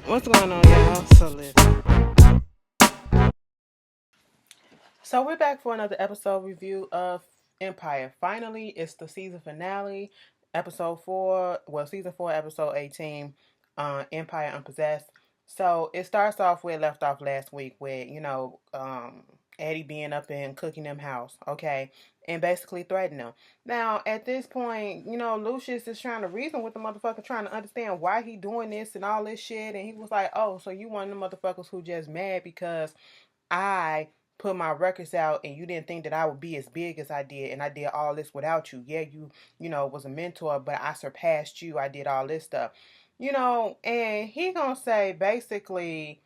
What's going on, y'all? So listen. So we're back for another episode review of Empire. Finally, it's the season finale, episode 4. Well, season 4, episode 18. Empire Unpossess'd. So it starts off where it left off last week, with Eddie being up in cooking them house, okay, and basically threatening them. Now at this point, Lucius is trying to reason with the motherfucker, trying to understand why he doing this and all this shit, and he was like, "Oh, so you one of the motherfuckers who just mad because I put my records out and you didn't think that I would be as big as I did, and I did all this without you. Yeah, you was a mentor, but I surpassed you. I did all this stuff." And he gonna say basically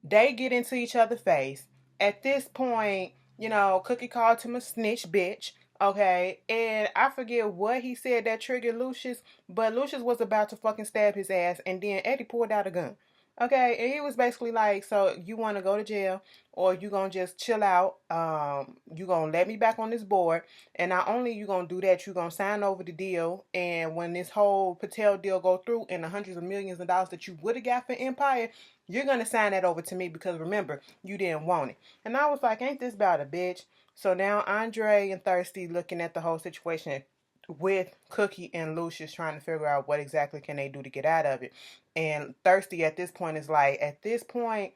they get into each other's face. At this point, Cookie called him a snitch bitch. Okay, and I forget what he said that triggered Lucius, but Lucius was about to fucking stab his ass, and then Eddie pulled out a gun. Okay, and he was basically like, "So you want to go to jail, or you gonna just chill out? You gonna let me back on this board, and not only you gonna do that, you gonna sign over the deal, and when this whole Patel deal go through, and the hundreds of millions of dollars that you would have got for Empire, you're gonna sign that over to me because remember, you didn't want it." And I was like, "Ain't this about a bitch?" So now Andre and Thirsty looking at the whole situation with Cookie and Lucius, trying to figure out what exactly can they do to get out of it. And Thirsty at this point is like, at this point,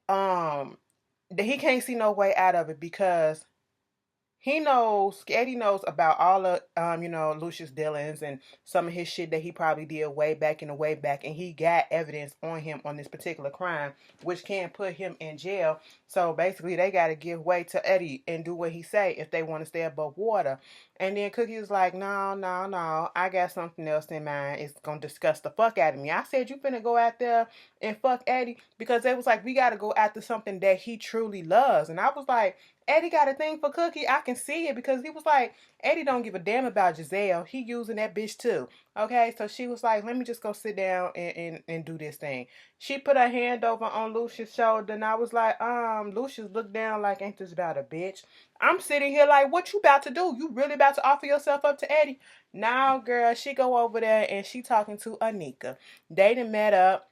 um, he can't see no way out of it because Eddie knows about all of Lucius dealings and some of his shit that he probably did way back in the way back, and he got evidence on him on this particular crime, which can put him in jail. So basically they gotta give way to Eddie and do what he say if they want to stay above water. And then Cookie was like, "No, no, no, I got something else in mind. It's gonna disgust the fuck out of me." I said, "You finna go out there and fuck Eddie?" Because they was like, "We gotta go after something that he truly loves." And I was like, Eddie got a thing for Cookie. I can see it because he was like, Eddie don't give a damn about Giselle. He using that bitch too. Okay, so she was like, "Let me just go sit down and do this thing." She put her hand over on Lucius' shoulder, and I was like, Lucius looked down like, "Ain't this about a bitch?" I'm sitting here like, "What you about to do? You really about to offer yourself up to Eddie?" Now, girl, she go over there and she talking to Anika. They done met up.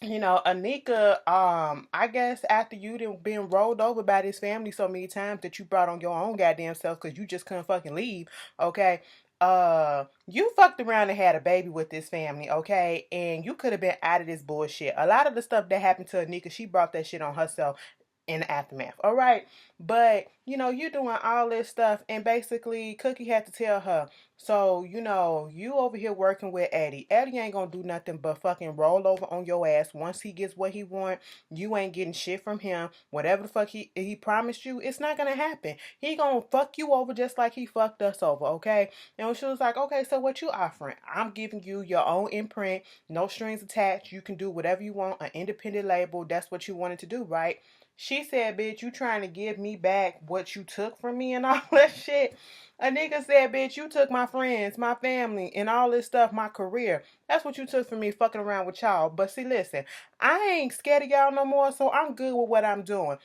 Anika, I guess after you done been rolled over by this family so many times that you brought on your own goddamn self because you just couldn't fucking leave, okay? You fucked around and had a baby with this family, okay? And you could have been out of this bullshit. A lot of the stuff that happened to Anika, she brought that shit on herself in the aftermath. All right. But, you doing all this stuff, and basically Cookie had to tell her, "So, you over here working with Eddie. Eddie ain't gonna do nothing but fucking roll over on your ass. Once he gets what he want, you ain't getting shit from him. Whatever the fuck he promised you, it's not gonna happen. He gonna fuck you over just like he fucked us over, okay?" And she was like, "Okay, so what you offering? I'm giving you your own imprint, no strings attached. You can do whatever you want, an independent label. That's what you wanted to do, right?" She said, "Bitch, you trying to give me back what you took from me and all that shit." A nigga said, "Bitch, you took my friends, my family, and all this stuff, my career. That's what you took from me fucking around with y'all. But see, listen, I ain't scared of y'all no more, so I'm good with what I'm doing."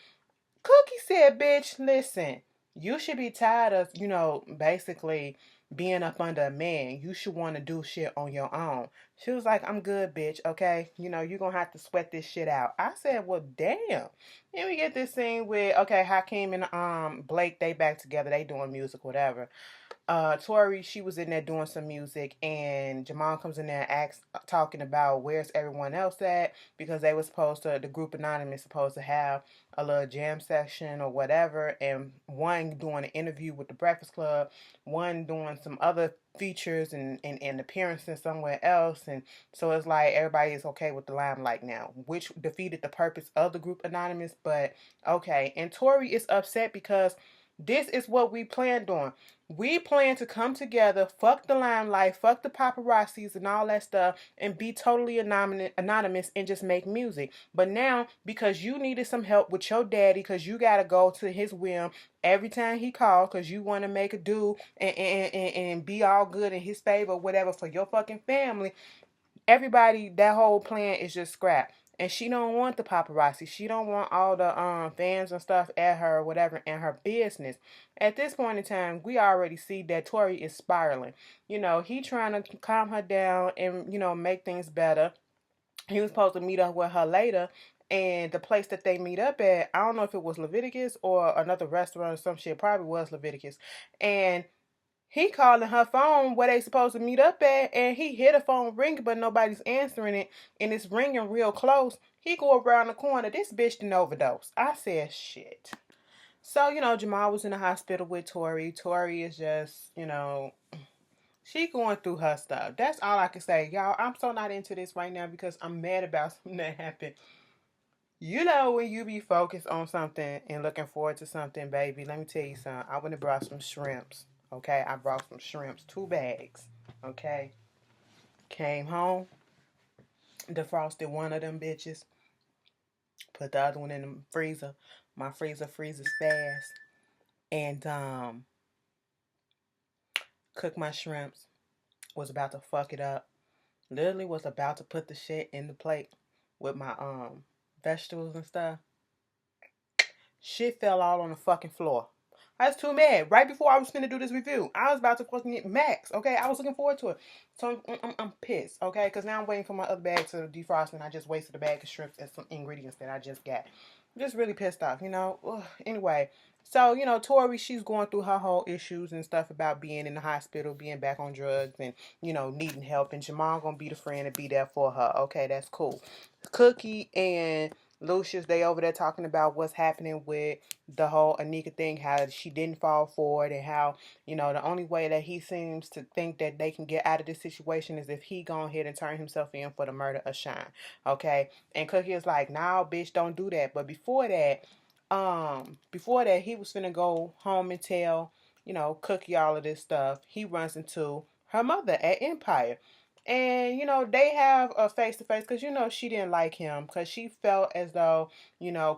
Cookie said, "Bitch, listen, you should be tired of, basically being up under a man. You should want to do shit on your own." She was like, "I'm good, bitch, okay? You're going to have to sweat this shit out." I said, "Well, damn." Then we get this scene with, okay, Hakeem and Blake, they back together. They doing music, whatever. Tori, she was in there doing some music, and Jamal comes in there and asks, talking about where's everyone else at, because they were supposed to, the group Anonymous supposed to have a little jam session or whatever, and one doing an interview with the Breakfast Club, one doing some other features and appearances somewhere else, and so it's like everybody is okay with the limelight now, which defeated the purpose of the group Anonymous, but okay. And Tori is upset because this is what we planned on. We plan to come together, fuck the limelight, fuck the paparazzis and all that stuff, and be totally anonymous and just make music. But now, because you needed some help with your daddy, because you got to go to his whim every time he calls, because you want to make a do and be all good in his favor, whatever, for your fucking family, everybody, that whole plan is just scrapped. And she don't want the paparazzi. She don't want all the fans and stuff at her, whatever, in her business. At this point in time, we already see that Tori is spiraling. He trying to calm her down and make things better. He was supposed to meet up with her later. And the place that they meet up at, I don't know if it was Leviticus or another restaurant or some shit. Probably was Leviticus. And he calling her phone where they supposed to meet up at, and he hear the phone ringing, but nobody's answering it, and it's ringing real close. He go around the corner. This bitch didn't overdose. I said, shit. So, Jamal was in the hospital with Tori. Tori is just, she going through her stuff. That's all I can say. Y'all, I'm so not into this right now because I'm mad about something that happened. When you be focused on something and looking forward to something, baby, let me tell you something. I went and brought some shrimps. Okay, I brought some shrimps, 2 bags. Okay, came home, defrosted one of them bitches, put the other one in the freezer. My freezer freezes fast, and cooked my shrimps. Was about to fuck it up. Literally was about to put the shit in the plate with my vegetables and stuff. Shit fell all on the fucking floor. I was too mad. Right before I was finna do this review, I was about to fucking get max. Okay, I was looking forward to it, so I'm pissed. Okay, because now I'm waiting for my other bag to defrost, and I just wasted a bag of shrimps and some ingredients that I just got. I'm just really pissed off. Ugh. Anyway, so Tori, she's going through her whole issues and stuff about being in the hospital, being back on drugs, and needing help. And Jamal gonna be the friend and be there for her. Okay, that's cool. Cookie and Lucius, they over there talking about what's happening with the whole Anika thing, how she didn't fall for it, and how, the only way that he seems to think that they can get out of this situation is if he go ahead and turn himself in for the murder of Shine. Okay? And Cookie is like, nah, bitch, don't do that. But before that, he was finna go home and tell, Cookie all of this stuff. He runs into her mother at Empire. And, they have a face to face because, she didn't like him because she felt as though,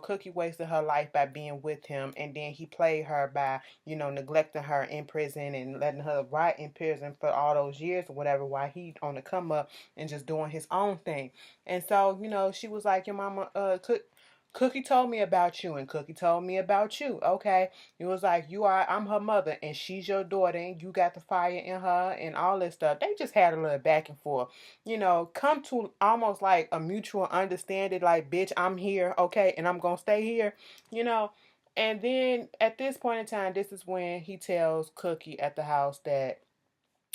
Cookie wasted her life by being with him. And then he played her by, neglecting her in prison and letting her rot in prison for all those years or whatever while he on the come up and just doing his own thing. And so, she was like, your mama, Cookie told me about you and Cookie told me about you. Okay. It was like, I'm her mother and she's your daughter and you got the fire in her and all this stuff. They just had a little back and forth, come to almost like a mutual understanding. Like, bitch, I'm here. Okay. And I'm going to stay here, you know. And then at this point in time, this is when he tells Cookie at the house that,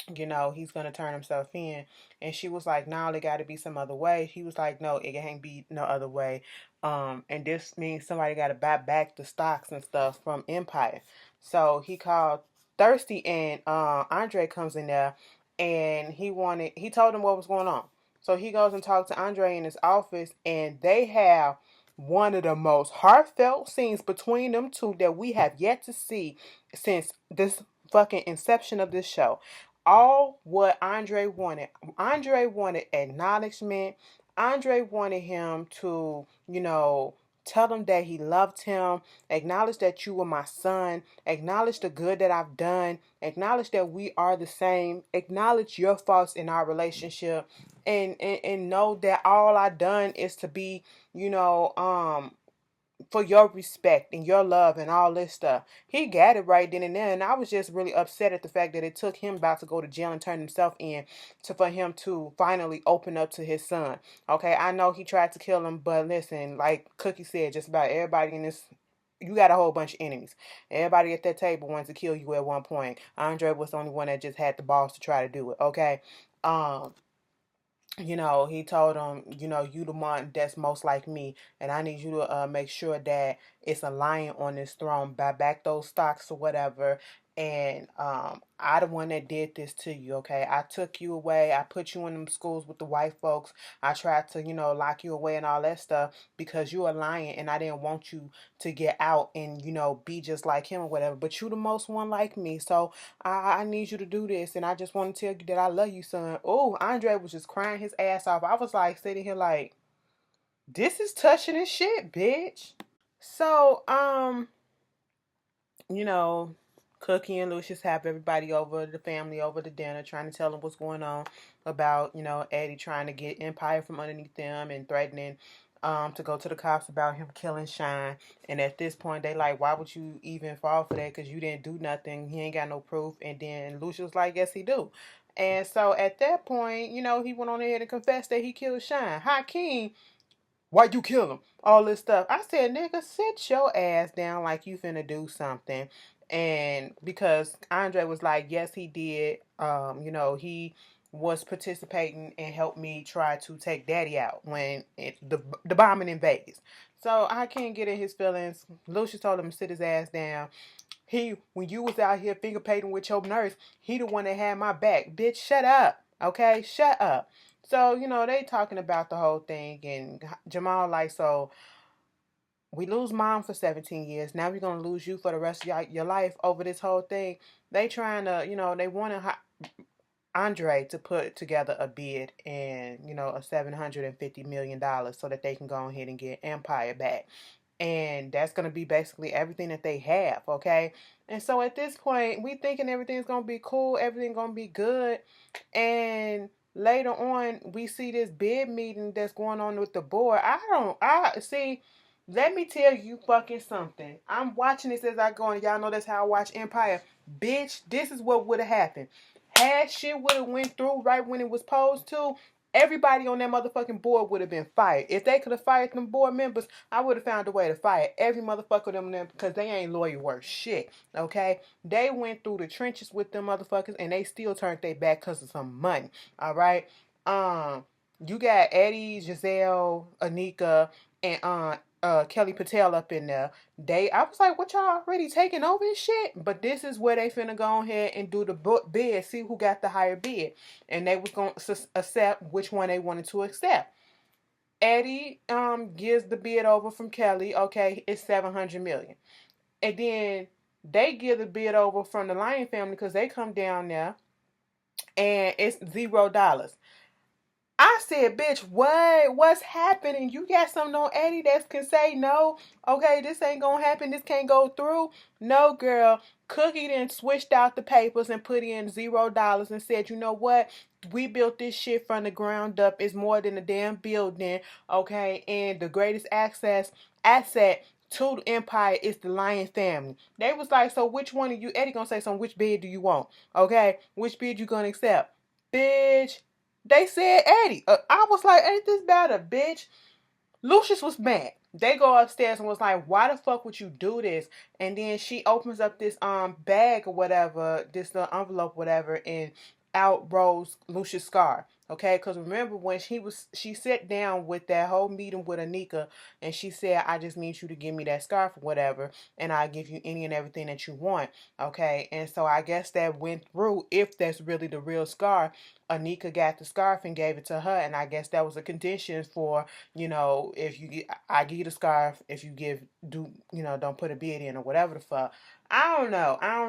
he's going to turn himself in. And she was like, no, there got to be some other way. He was like, no, it can't be no other way. And this means somebody got to buy back the stocks and stuff from Empire. So he called Thirsty, and Andre comes in there, and he told him what was going on. So he goes and talks to Andre in his office, and they have one of the most heartfelt scenes between them two that we have yet to see since this fucking inception of this show. All what Andre wanted. Andre wanted acknowledgement. Andre wanted him to, tell him that he loved him, acknowledge that you were my son, acknowledge the good that I've done, acknowledge that we are the same, acknowledge your faults in our relationship, and know that all I done is to be, for your respect and your love and all this stuff. He got it right then and there, and I was just really upset at the fact that it took him about to go to jail and turn himself in for him to finally open up to his son. Okay, I know he tried to kill him, but listen, like Cookie said, just about everybody in this, you got a whole bunch of enemies. Everybody at that table wants to kill you at one point. Andre was the only one that just had the balls to try to do it. Okay. He told him, you the one that's most like me, and I need you to make sure that it's a lion on this throne, buy back those stocks or whatever. And I the one that did this to you, okay? I took you away. I put you in them schools with the white folks. I tried to, lock you away and all that stuff because you a lion, and I didn't want you to get out and, be just like him or whatever. But you the most one like me, so I need you to do this, and I just want to tell you that I love you, son. Oh, Andre was just crying his ass off. I was like sitting here like, this is touching his shit, bitch. So, you know, Cookie and Lucius have everybody over, the family over to dinner, trying to tell them what's going on about, Eddie trying to get Empire from underneath them and threatening to go to the cops about him killing Shine. And at this point, they like, why would you even fall for that? Because you didn't do nothing. He ain't got no proof. And then Lucius was like, yes, he do. And so at that point, he went on ahead and confessed that he killed Shine. Hakeem, why you kill him? All this stuff. I said, nigga, sit your ass down like you finna do something. And because Andre was like, yes, he did. He was participating and helped me try to take Daddy out when the bombing in Vegas. So I can't get in his feelings. Lucius told him to sit his ass down. When you was out here finger painting with your nurse, he the one that had my back. Bitch, shut up. Okay, shut up. So, they talking about the whole thing, and Jamal like, so we lose mom for 17 years. Now we're going to lose you for the rest of your life over this whole thing. They trying to, they want Andre to put together a bid and, a $750 million so that they can go ahead and get Empire back. And that's going to be basically everything that they have, okay? And so at this point, we thinking everything's going to be cool, everything's going to be good. And later on, we see this bid meeting that's going on with the board. Let me tell you fucking something. I'm watching this as I go, and y'all know that's how I watch Empire. Bitch, this is what would have happened. Had shit would have went through right when it was supposed to, everybody on that motherfucking board would have been fired. If they could have fired them board members, I would have found a way to fire every motherfucker of them because they ain't lawyer worth shit. Okay? They went through the trenches with them motherfuckers and they still turned their back because of some money. Alright? You got Eddie, Giselle, Anika, and Kelly Patel up in there. I was like, what y'all already taking over and shit? But this is where they finna go ahead and do the bid, see who got the higher bid. And they was going to accept which one they wanted to accept. Eddie gives the bid over from Kelly. Okay, it's $700 million. And then they give the bid over from the Lion family because they come down there and it's $0. I said, bitch, what? What's happening? You got something on Eddie that can say no? Okay, this ain't gonna happen. This can't go through. No, girl. Cookie then switched out the papers and put in $0 and said, you know what? We built this shit from the ground up. It's more than a damn building. Okay, and the greatest asset to the empire is the Lion family. They was like, so which one of you? Eddie gonna say something. Which bid do you want? Okay, which bid you gonna accept? Bitch. They said Eddie. I was like, ain't this better, bitch? Lucius was mad. They go upstairs and was like, why the fuck would you do this? And then she opens up this bag or whatever, this little envelope, whatever, and out rolls Lucius' scar. Okay, because remember when she sat down with that whole meeting with Anika, and she said, I just need you to give me that scarf or whatever, and I'll give you any and everything that you want. Okay, and so I guess that went through. If that's really the real scar, Anika got the scarf and gave it to her, and I guess that was a condition for, if I give you the scarf, if you don't put a bid in or whatever the fuck. I don't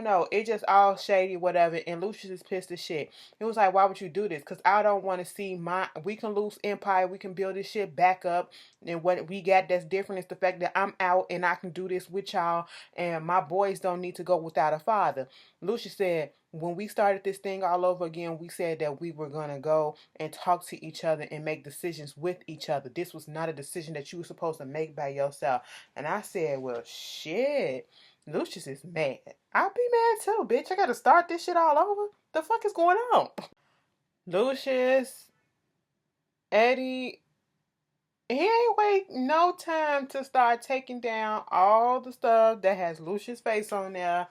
know. It just all shady, whatever. And Lucius is pissed as shit. He was like, why would you do this? Because I don't want to see we can lose Empire. We can build this shit back up. And what we got that's different is the fact that I'm out and I can do this with y'all. And my boys don't need to go without a father. Lucius said, when we started this thing all over again, we said that we were going to go and talk to each other and make decisions with each other. This was not a decision that you were supposed to make by yourself. And I said, well, shit. Lucius is mad. I'll be mad too, bitch. I gotta start this shit all over. The fuck is going on? Lucius, Eddie, he ain't wait no time to start taking down all the stuff that has Lucius' face on there,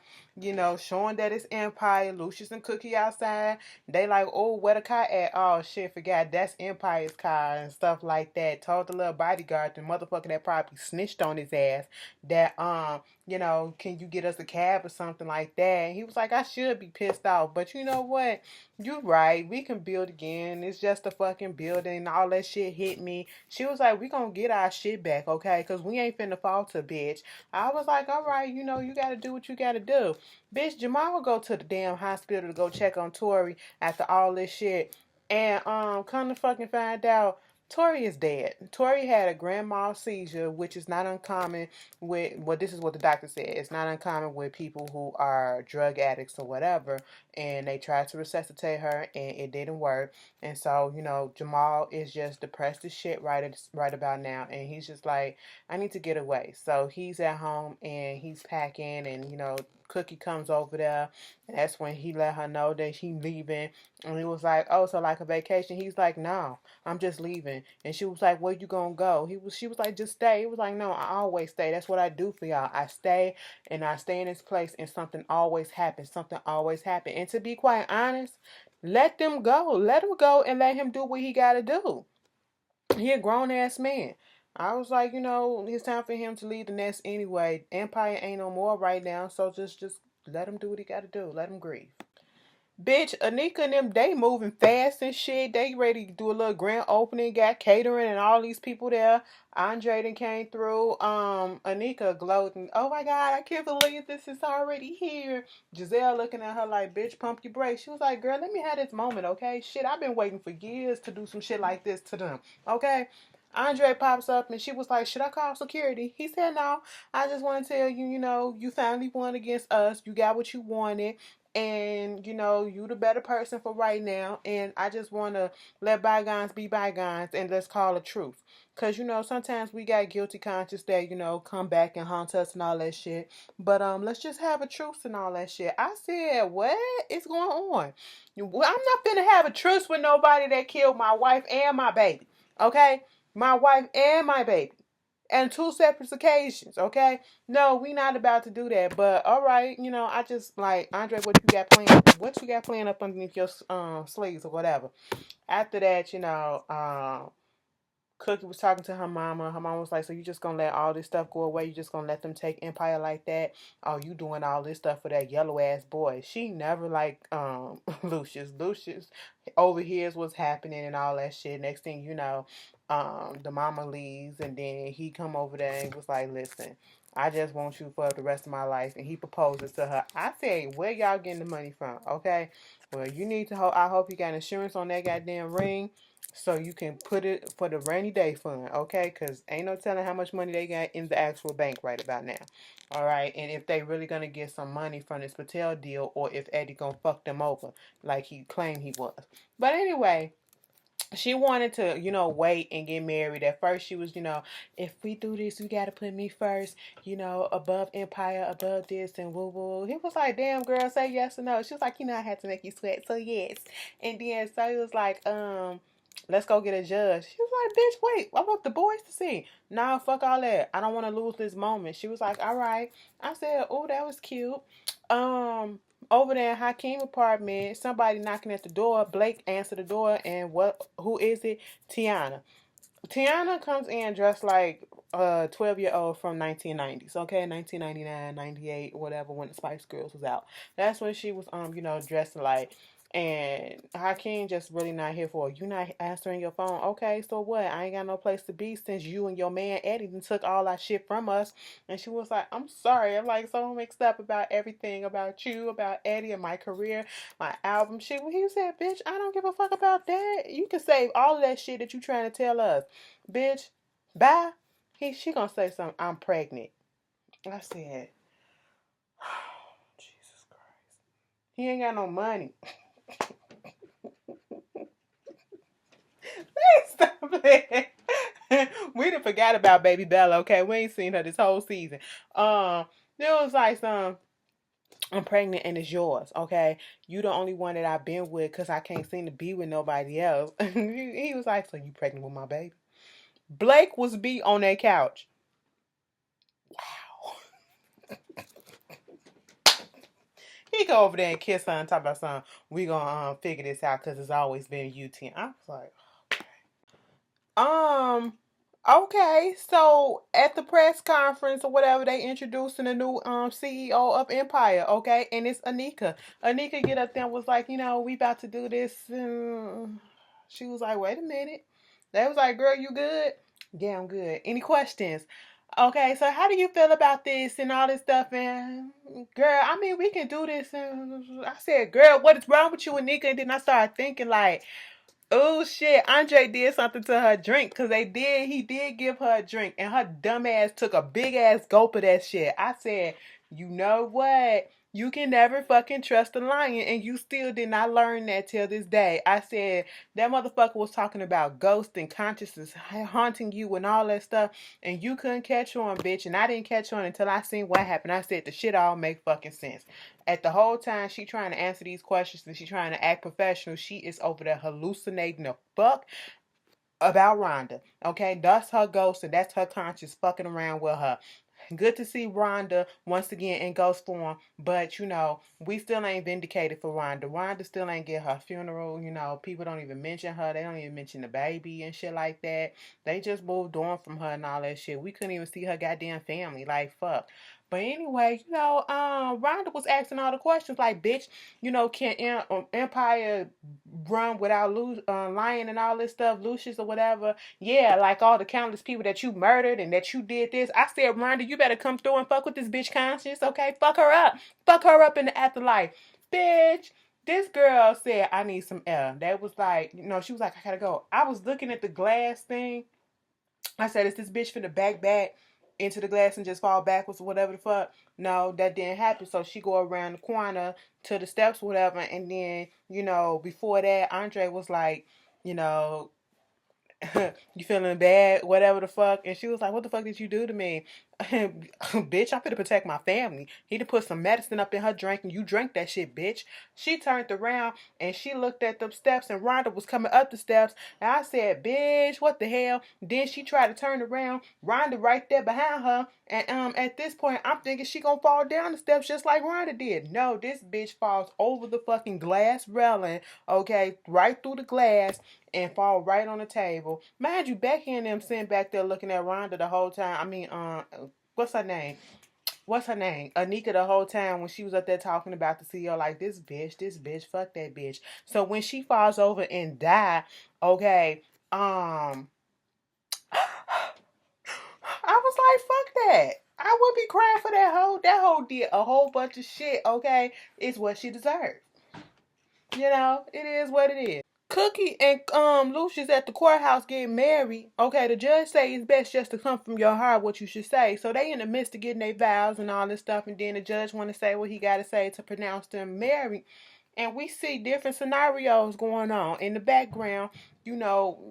showing that it's Empire. Lucius and Cookie outside. They like, oh, where the car at? Oh, shit, forgot. That's Empire's car and stuff like that. Told the little bodyguard, the motherfucker that probably snitched on his ass, that, can you get us a cab or something like that? And he was like, I should be pissed off. But you know what? You right. We can build again. It's just a fucking building. All that shit hit me. She was like, we gonna get our shit back, okay? Because we ain't finna falter, bitch. I was like, all right, you gotta do what you gotta do. Bitch, Jamal will go to the damn hospital to go check on Tori after all this shit. And come to fucking find out, Tori is dead. Tori had a grand mal seizure, which is not uncommon this is what the doctor said. It's not uncommon with people who are drug addicts or whatever. And they tried to resuscitate her and it didn't work. And so, Jamal is just depressed as shit right about now. And he's just like, I need to get away. So he's at home and he's packing and, Cookie comes over there, and that's when he let her know that he leaving. And he was like, "Oh, so like a vacation?" He's like, "No, I'm just leaving." And she was like, "Where you gonna go?" She was like, "Just stay." He was like, "No, I always stay. That's what I do for y'all. I stay and I stay in this place, and something always happens. Something always happens." And to be quite honest, let them go. Let him go and let him do what he gotta do. He a grown ass man. I was like, it's time for him to leave the nest anyway. Empire ain't no more right now, so just let him do what he gotta do. Let him grieve. Bitch, Anika and them, they moving fast and shit. They ready to do a little grand opening. Got catering and all these people there. Andre then came through. Anika gloating. "Oh my God, I can't believe this is already here." Giselle looking at her like, "Bitch, pump your brakes." She was like, "Girl, let me have this moment, okay? Shit, I've been waiting for years to do some shit like this to them, okay?" Andre pops up and she was like, "Should I call security?" He said, "No, I just want to tell you, you finally won against us. You got what you wanted. And, you the better person for right now. And I just want to let bygones be bygones and let's call it truth. Because, sometimes we got guilty conscience that, come back and haunt us and all that shit. But let's just have a truce and all that shit." I said, "What is going on? Well, I'm not finna have a truce with nobody that killed my wife and my baby. Okay? My wife and my baby. And two separate occasions, okay? No, we not about to do that. But all right, I just like Andre, what you got playing up underneath your sleeves or whatever. After that, Cookie was talking to her mama. Her mama was like, "So you just gonna let all this stuff go away? You just gonna let them take Empire like that? Oh, you doing all this stuff for that yellow ass boy?" She never liked Lucius. Lucius overhears what's happening and all that shit. Next thing you know, the mama leaves and then he come over there and was like, "Listen, I just want you for the rest of my life." And he proposes to her. I said, "Where y'all getting the money from?" Okay. Well, you need to I hope you got insurance on that goddamn ring so you can put it for the rainy day fund, okay? Because ain't no telling how much money they got in the actual bank right about now. All right, and if they really gonna get some money from this Patel deal, or if Eddie gonna fuck them over like he claimed he was. But anyway, she wanted to, wait and get married. At first, she was, "If we do this, you got to put me first, above Empire, above this, and woo woo." He was like, "Damn, girl, say yes or no." She was like, "I had to make you sweat, so yes." And then, so he was like, "Let's go get a judge." She was like, "Bitch, wait, I want the boys to see." "Nah, fuck all that. I don't want to lose this moment." She was like, "All right." I said, "Oh, that was cute." Um, Over there in Hakeem apartment, somebody knocking at the door. Blake answered the door, and who is it? Tiana. Tiana comes in dressed like a 12-year-old from 1990s, okay? 1999, 98, whatever, when the Spice Girls was out. That's what she was, dressed like. And Hakeem just really not here for her. You not answering your phone. Okay, so what? I ain't got no place to be since you and your man Eddie took all our shit from us. And she was like, "I'm sorry. I'm like so mixed up about everything, about you, about Eddie and my career, my album shit." He said, "Bitch, I don't give a fuck about that. You can save all of that shit that you trying to tell us. Bitch, bye." She gonna say something, "I'm pregnant." I said, oh, Jesus Christ. He ain't got no money. Stop it. We done forgot about baby Bella, okay? We ain't seen her this whole season. There was like "I'm pregnant and it's yours, okay? You the only one that I've been with because I can't seem to be with nobody else." He was like, "So you pregnant with my baby?" Blake was beat on that couch. Wow. He go over there and kiss her and talk about something. "We gonna figure this out because it's always been you, T." I was like, Um, okay, so at the press conference or whatever, they introducing a new CEO of Empire, okay, and it's Anika. Anika get up there and was like, "We about to do this." She was like, "Wait a minute." They was like, "Girl, you good?" "Yeah, I'm good. Any questions?" "Okay, so how do you feel about this and all this stuff?" And girl, I mean, we can do this. And I said, "Girl, what is wrong with you, Anika?" And then I started thinking like, "Oh shit, Andre did something to her drink because he did give her a drink and her dumb ass took a big ass gulp of that shit." I said, "You know what? You can never fucking trust a lion, and you still did not learn that till this day. I said that motherfucker was talking about ghosts and consciousness haunting you and all that stuff, and you couldn't catch on, bitch. And I didn't catch on until I seen what happened. I said the shit all make fucking sense. At the whole time she trying to answer these questions and she trying to act professional, she is over there hallucinating the fuck about Rhonda. Okay, that's her ghost and that's her conscience fucking around with her. Good to see Rhonda once again in ghost form, but we still ain't vindicated for Rhonda. Rhonda still ain't get her funeral. People don't even mention her. They don't even mention the baby and shit like that. They just moved on from her and all that shit. We couldn't even see her goddamn family. Like, fuck. But anyway, Rhonda was asking all the questions like, bitch, can Empire run without Lion and all this stuff, Lucius or whatever? Yeah, like all the countless people that you murdered and that you did this. I said, Rhonda, you better come through and fuck with this bitch conscience, okay? Fuck her up. Fuck her up in the afterlife. Bitch, this girl said, I need some air. That was like, she was like, I gotta go. I was looking at the glass thing. I said, is this bitch finna back into the glass and just fall backwards or whatever the fuck? No, that didn't happen. So she go around the corner to the steps or whatever. And then, before that, Andre was like, you know, you feeling bad, whatever the fuck. And she was like, what the fuck did you do to me? Bitch, I'm finna protect my family. He done put some medicine up in her drink and you drank that shit, bitch. She turned around and she looked at them steps and Rhonda was coming up the steps. And I said, bitch, what the hell? Then she tried to turn around. Rhonda right there behind her. And at this point, I'm thinking she gonna fall down the steps just like Rhonda did. No, this bitch falls over the fucking glass railing, okay, right through the glass and fall right on the table. Mind you, Becky and them sitting back there looking at Rhonda the whole time. I mean, what's her name? Anika the whole time when she was up there talking about the CEO, like, this bitch, fuck that bitch. So when she falls over and die, okay, I was like, fuck that. I would be crying for that hoe. That hoe did a whole bunch of shit, okay? It's what she deserved. It is what it is. Cookie and Lucius at the courthouse getting married. Okay, the judge say it's best just to come from your heart what you should say. So they in the midst of getting their vows and all this stuff, and then the judge want to say what he got to say to pronounce them married. And we see different scenarios going on in the background,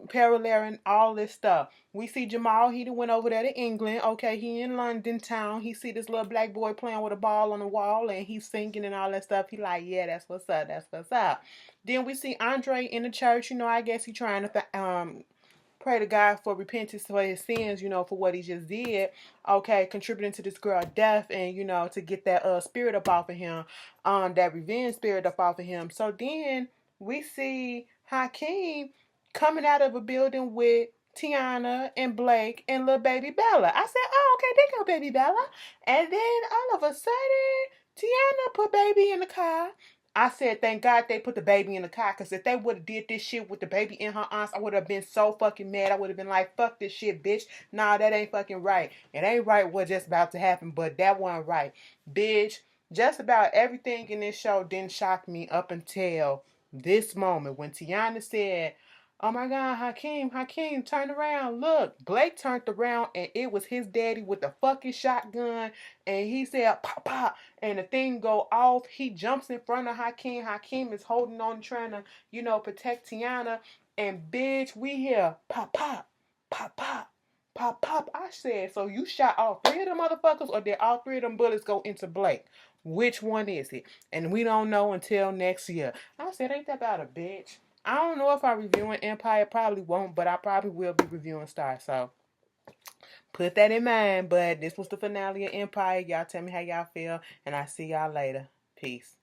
paralleling all this stuff. We see Jamal, he done went over there to England. Okay, he in London town. He see this little black boy playing with a ball on the wall and he's singing and all that stuff. He like, yeah, that's what's up. Then we see Andre in the church. I guess he trying to pray to God for repentance for his sins, for what he just did. Okay, contributing to this girl death and, to get that spirit up off of him, that revenge spirit up off of him. So then we see Hakeem coming out of a building with Tiana and Blake and little baby Bella. I said, oh, okay, there go baby Bella. And then all of a sudden, Tiana put baby in the car. I said, thank God they put the baby in the car, because if they would have did this shit with the baby in her arms, I would have been so fucking mad. I would have been like, fuck this shit, bitch. Nah, that ain't fucking right. It ain't right what's just about to happen, but that wasn't right. Bitch, just about everything in this show didn't shock me up until this moment when Tiana said, oh my God, Hakeem, turn around. Look, Blake turned around and it was his daddy with the fucking shotgun. And he said, pop, pop. And the thing go off. He jumps in front of Hakeem. Hakeem is holding on, trying to, protect Tiana. And bitch, we hear pop, pop, pop, pop, pop, pop. I said, so you shot all three of them motherfuckers, or did all three of them bullets go into Blake? Which one is it? And we don't know until next year. I said, ain't that about a bitch? I don't know if I'm reviewing Empire. Probably won't, but I probably will be reviewing Star. So put that in mind. But this was the finale of Empire. Y'all tell me how y'all feel, and I'll see y'all later. Peace.